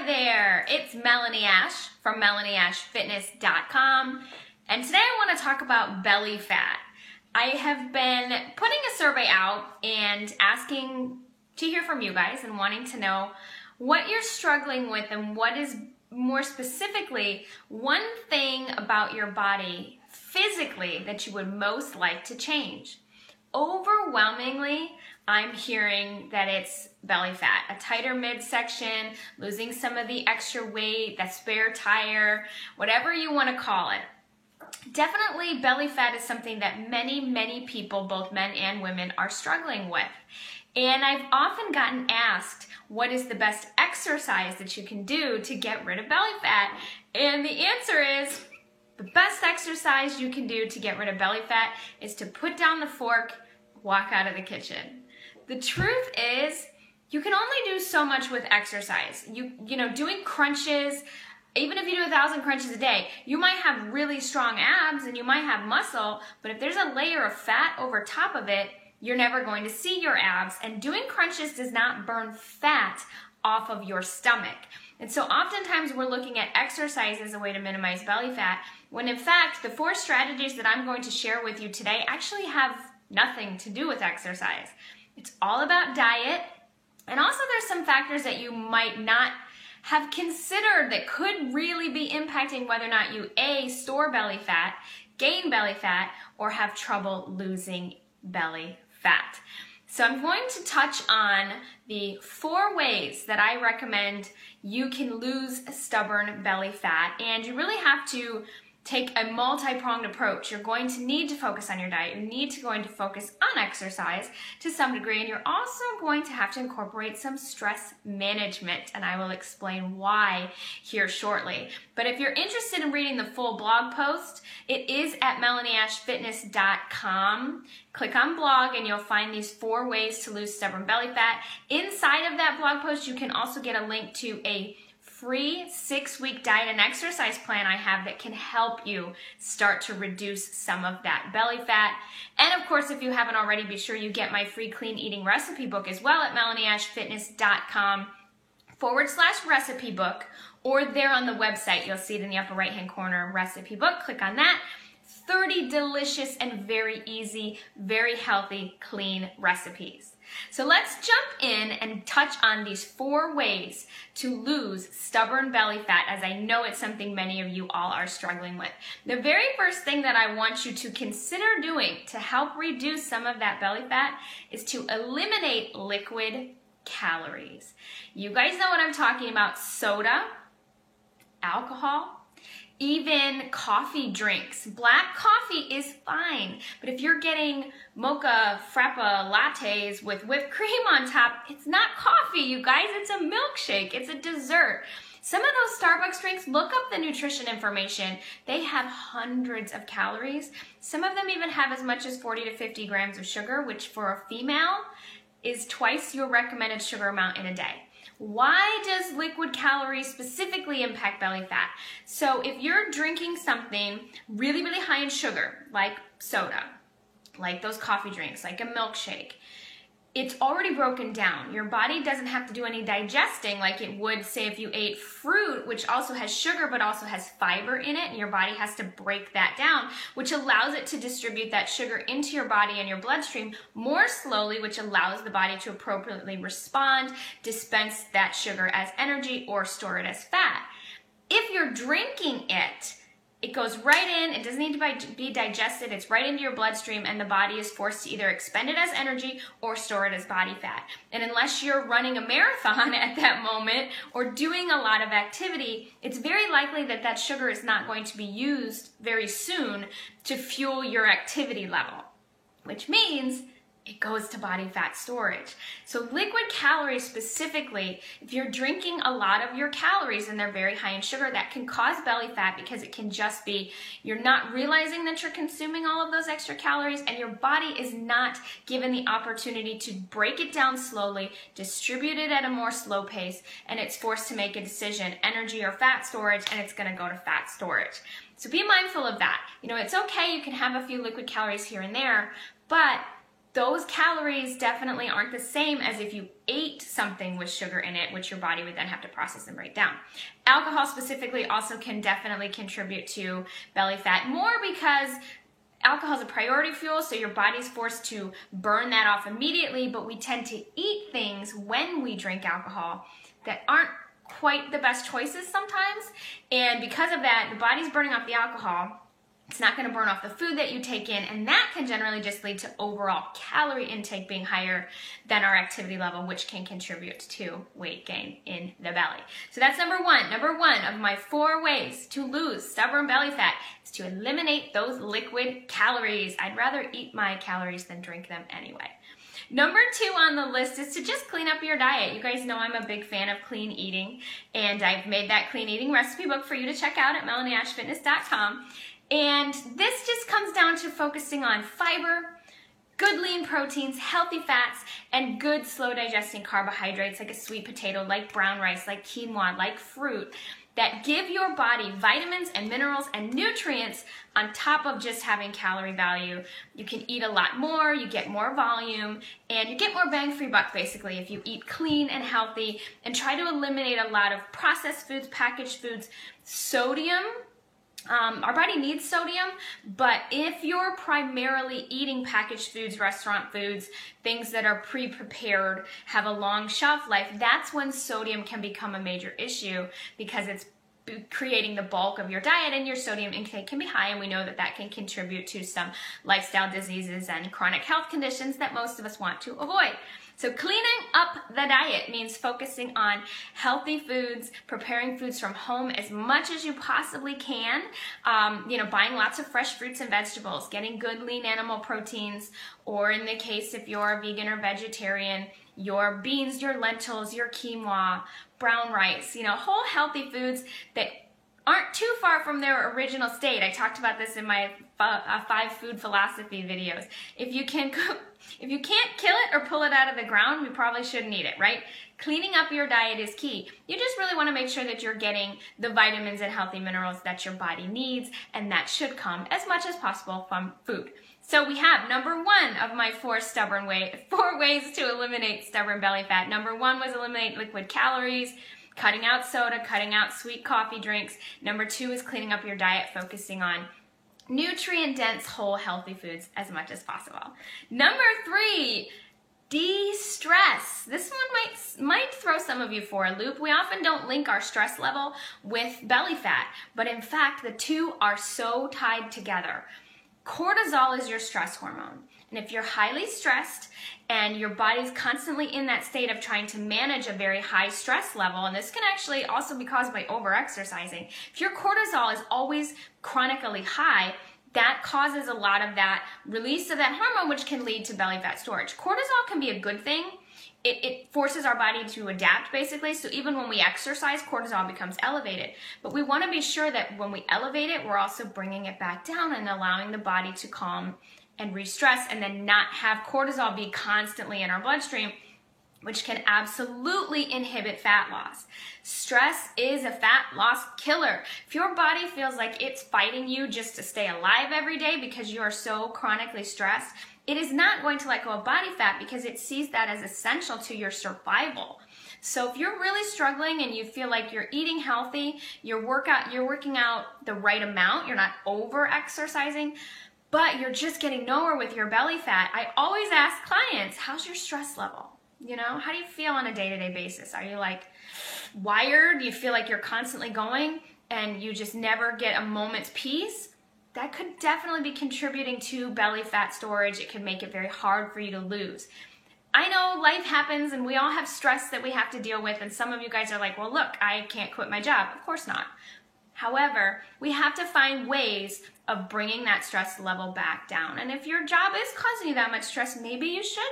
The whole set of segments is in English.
Hi there, it's Melanie Ash from MelanieAshFitness.com, and today I want to talk about belly fat. I have been putting a survey out and asking to hear from you guys and wanting to know what you're struggling with and what is more specifically one thing about your body physically that you would most like to change. Overwhelmingly, I'm hearing that it's belly fat, a tighter midsection, losing some of the extra weight, that spare tire, whatever you want to call it. Definitely belly fat is something that many people, both men and women, are struggling with. And I've often gotten asked, what is the best exercise that you can do to get rid of belly fat? And the answer is, the best exercise you can do to get rid of belly fat is to put down the fork, walk out of the kitchen. The truth is, you can only do so much with exercise. You know, doing crunches, even if you do 1,000 crunches a day, you might have really strong abs and you might have muscle, but if there's a layer of fat over top of it, you're never going to see your abs. And doing crunches does not burn fat off of your stomach. And so oftentimes we're looking at exercise as a way to minimize belly fat, when in fact, the 4 strategies that I'm going to share with you today actually have nothing to do with exercise. It's all about diet, and also there's some factors that you might not have considered that could really be impacting whether or not you A, store belly fat, gain belly fat, or have trouble losing belly fat. So I'm going to touch on the 4 ways that I recommend you can lose stubborn belly fat, and you really have to take a multi-pronged approach. You're going to need to focus on your diet. You're going to focus on exercise to some degree, and you're also going to have to incorporate some stress management, and I will explain why here shortly. But if you're interested in reading the full blog post, it is at MelanieAshFitness.com. Click on blog and you'll find these 4 ways to lose stubborn belly fat. Inside of that blog post, you can also get a link to a free 6-week diet and exercise plan I have that can help you start to reduce some of that belly fat. And of course, if you haven't already, be sure you get my free clean eating recipe book as well at MelanieAshFitness.com/recipe book, or there on the website, you'll see it in the upper right hand corner, recipe book. Click on that. 30 delicious and very easy, very healthy, clean recipes. So let's jump in and touch on these 4 ways to lose stubborn belly fat, as I know it's something many of you all are struggling with. The very first thing that I want you to consider doing to help reduce some of that belly fat is to eliminate liquid calories. You guys know what I'm talking about: soda, alcohol, even coffee drinks. Black coffee is fine, but if you're getting mocha frappa lattes with whipped cream on top, it's not coffee, you guys. It's a milkshake. It's a dessert. Some of those Starbucks drinks, look up the nutrition information. They have hundreds of calories. Some of them even have as much as 40 to 50 grams of sugar, which for a female is twice your recommended sugar amount in a day. Why does liquid calories specifically impact belly fat? So if you're drinking something really high in sugar, like soda, like those coffee drinks, like a milkshake, it's already broken down. Your body doesn't have to do any digesting like it would, say, if you ate fruit, which also has sugar but also has fiber in it, and your body has to break that down, which allows it to distribute that sugar into your body and your bloodstream more slowly, which allows the body to appropriately respond, dispense that sugar as energy, or store it as fat. If you're drinking it, it goes right in, it doesn't need to be digested, it's right into your bloodstream, and the body is forced to either expend it as energy or store it as body fat. And unless you're running a marathon at that moment or doing a lot of activity, it's very likely that that sugar is not going to be used very soon to fuel your activity level, which means it goes to body fat storage. So liquid calories specifically, if you're drinking a lot of your calories and they're very high in sugar, that can cause belly fat, because it can just be you're not realizing that you're consuming all of those extra calories, and your body is not given the opportunity to break it down slowly, distribute it at a more slow pace, and it's forced to make a decision, energy or fat storage, and it's going to go to fat storage. So be mindful of that. You know, it's okay, you can have a few liquid calories here and there, but those calories definitely aren't the same as if you ate something with sugar in it, which your body would then have to process and break down. Alcohol specifically also can definitely contribute to belly fat, more because alcohol is a priority fuel, so your body's forced to burn that off immediately, but we tend to eat things when we drink alcohol that aren't quite the best choices sometimes, and because of that, the body's burning off the alcohol. It's not going to burn off the food that you take in, and that can generally just lead to overall calorie intake being higher than our activity level, which can contribute to weight gain in the belly. So that's number one. Number one of my 4 ways to lose stubborn belly fat is to eliminate those liquid calories. I'd rather eat my calories than drink them anyway. Number 2 on the list is to just clean up your diet. You guys know I'm a big fan of clean eating, and I've made that clean eating recipe book for you to check out at MelanieAshFitness.com. And this just comes down to focusing on fiber, good lean proteins, healthy fats, and good slow digesting carbohydrates like a sweet potato, like brown rice, like quinoa, like fruit, that give your body vitamins and minerals and nutrients on top of just having calorie value. You can eat a lot more, you get more volume, and you get more bang for your buck basically if you eat clean and healthy and try to eliminate a lot of processed foods, packaged foods, sodium. Our body needs sodium, but if you're primarily eating packaged foods, restaurant foods, things that are pre-prepared, have a long shelf life, that's when sodium can become a major issue because it's creating the bulk of your diet and your sodium intake can be high, and we know that that can contribute to some lifestyle diseases and chronic health conditions that most of us want to avoid. So cleaning up the diet means focusing on healthy foods, preparing foods from home as much as you possibly can, buying lots of fresh fruits and vegetables, getting good lean animal proteins, or in the case if you're a vegan or vegetarian, your beans, your lentils, your quinoa, brown rice, whole healthy foods that aren't too far from their original state. I talked about this in my 5 food philosophy videos. If you can't kill it or pull it out of the ground, we probably shouldn't eat it, right? Cleaning up your diet is key. You just really want to make sure that you're getting the vitamins and healthy minerals that your body needs, and that should come as much as possible from food. So we have number 1 of my 4 ways to eliminate stubborn belly fat. Number 1 was eliminate liquid calories, cutting out soda, cutting out sweet coffee drinks. Number 2 is cleaning up your diet, focusing on nutrient-dense, whole, healthy foods as much as possible. Number 3, de-stress. This one might throw some of you for a loop. We often don't link our stress level with belly fat, but in fact, the two are so tied together. Cortisol is your stress hormone. And if you're highly stressed and your body's constantly in that state of trying to manage a very high stress level, and this can actually also be caused by over-exercising, if your cortisol is always chronically high, that causes a lot of that release of that hormone, which can lead to belly fat storage. Cortisol can be a good thing. It forces our body to adapt, basically. So even when we exercise, cortisol becomes elevated. But we want to be sure that when we elevate it, we're also bringing it back down and allowing the body to calm and re-stress, and then not have cortisol be constantly in our bloodstream, which can absolutely inhibit fat loss. Stress is a fat loss killer. If your body feels like it's fighting you just to stay alive every day because you are so chronically stressed, it is not going to let go of body fat because it sees that as essential to your survival. So if you're really struggling and you feel like you're eating healthy, you're working out the right amount, you're not over-exercising, but you're just getting nowhere with your belly fat, I always ask clients, how's your stress level? How do you feel on a day-to-day basis? Are you like wired? Do you feel like you're constantly going and you just never get a moment's peace? That could definitely be contributing to belly fat storage. It could make it very hard for you to lose. I know life happens and we all have stress that we have to deal with, and some of you guys are like, well, look, I can't quit my job. Of course not. However, we have to find ways of bringing that stress level back down. And if your job is causing you that much stress, maybe you should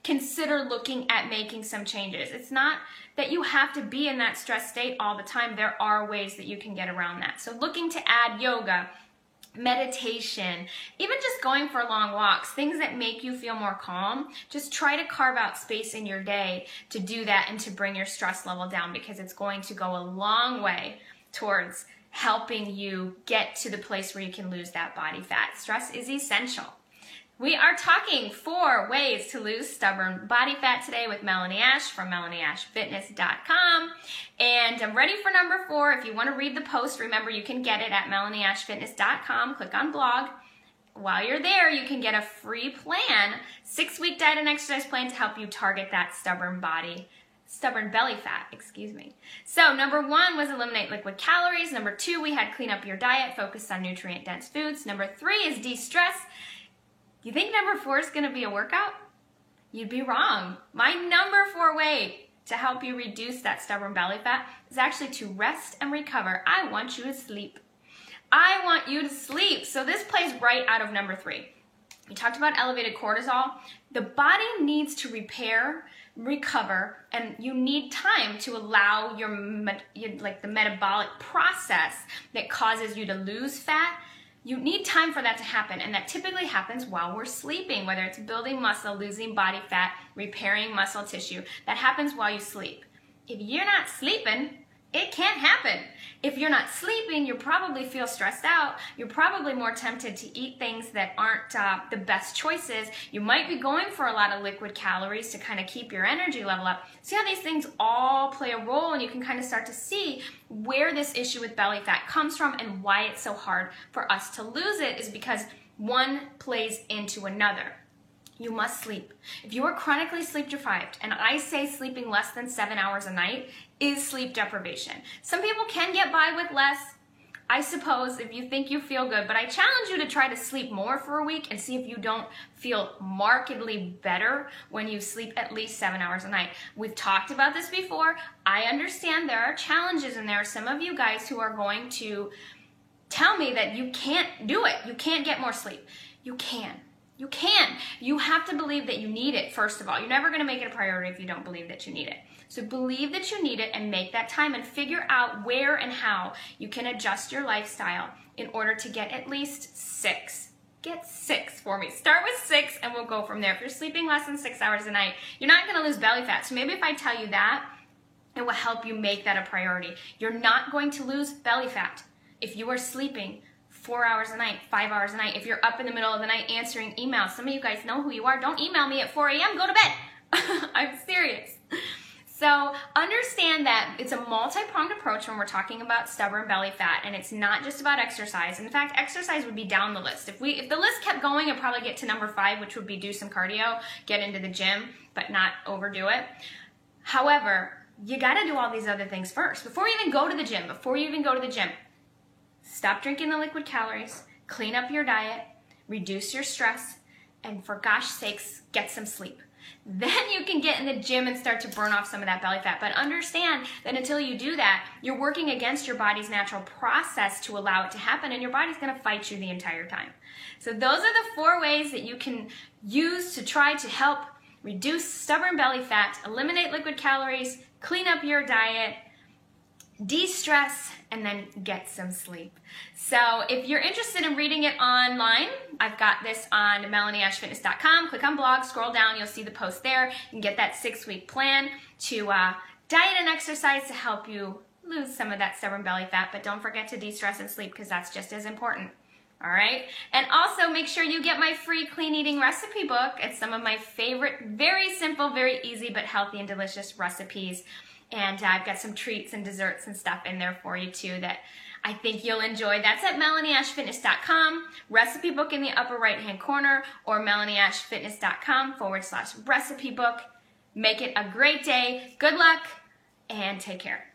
consider looking at making some changes. It's not that you have to be in that stress state all the time. There are ways that you can get around that. So looking to add yoga, meditation, even just going for long walks, things that make you feel more calm, just try to carve out space in your day to do that and to bring your stress level down, because it's going to go a long way towards helping you get to the place where you can lose that body fat. Stress is essential. We are talking 4 ways to lose stubborn body fat today with Melanie Ash from MelanieAshFitness.com. And I'm ready for number 4. If you want to read the post, remember you can get it at MelanieAshFitness.com. Click on blog. While you're there, you can get a free plan, 6-week diet and exercise plan to help you target that stubborn belly fat, excuse me. So number 1 was eliminate liquid calories. Number 2, we had clean up your diet, focus on nutrient-dense foods. Number 3 is de-stress. You think number 4 is going to be a workout? You'd be wrong. My number 4 way to help you reduce that stubborn belly fat is actually to rest and recover. I want you to sleep. I want you to sleep. So this plays right out of number 3. We talked about elevated cortisol. The body needs to repair, recover, and you need time to allow the metabolic process that causes you to lose fat. You need time for that to happen, and that typically happens while we're sleeping, whether it's building muscle, losing body fat, repairing muscle tissue. That happens while you sleep. If you're not sleeping, it can't happen. If you're not sleeping, you probably feel stressed out. You're probably more tempted to eat things that aren't the best choices. You might be going for a lot of liquid calories to kind of keep your energy level up. See how these things all play a role, and you can kind of start to see where this issue with belly fat comes from and why it's so hard for us to lose it is because one plays into another. You must sleep. If you are chronically sleep deprived, and I say sleeping less than 7 hours a night is sleep deprivation. Some people can get by with less, I suppose, if you think you feel good, but I challenge you to try to sleep more for a week and see if you don't feel markedly better when you sleep at least 7 hours a night. We've talked about this before. I understand there are challenges, and there are some of you guys who are going to tell me that you can't do it. You can't get more sleep. You can. You can. You have to believe that you need it, first of all. You're never going to make it a priority if you don't believe that you need it. So believe that you need it and make that time and figure out where and how you can adjust your lifestyle in order to get at least 6. Get 6 for me. Start with 6 and we'll go from there. If you're sleeping less than 6 hours a night, you're not going to lose belly fat. So maybe if I tell you that, it will help you make that a priority. You're not going to lose belly fat if you are sleeping 4 hours a night, 5 hours a night. If you're up in the middle of the night answering emails, some of you guys know who you are. Don't email me at 4 a.m. Go to bed. I'm serious. So understand that it's a multi-pronged approach when we're talking about stubborn belly fat, and it's not just about exercise. In fact, exercise would be down the list. If the list kept going, I'd probably get to number 5, which would be do some cardio, get into the gym, but not overdo it. However, you got to do all these other things first. Before you even go to the gym, stop drinking the liquid calories, clean up your diet, reduce your stress, and for gosh sakes, get some sleep. Then you can get in the gym and start to burn off some of that belly fat. But understand that until you do that, you're working against your body's natural process to allow it to happen, and your body's going to fight you the entire time. So those are the 4 ways that you can use to try to help reduce stubborn belly fat, eliminate liquid calories, clean up your diet, de-stress, and then get some sleep. So if you're interested in reading it online, I've got this on MelanieAshFitness.com. Click on blog, scroll down, you'll see the post there. You can get that 6-week plan to diet and exercise to help you lose some of that stubborn belly fat, but don't forget to de-stress and sleep because that's just as important. All right? And also make sure you get my free clean eating recipe book. It's some of my favorite, very simple, very easy, but healthy and delicious recipes. And I've got some treats and desserts and stuff in there for you too that I think you'll enjoy. That's at MelanieAshFitness.com, recipe book in the upper right hand corner, or MelanieAshFitness.com/recipe book. Make it a great day. Good luck and take care.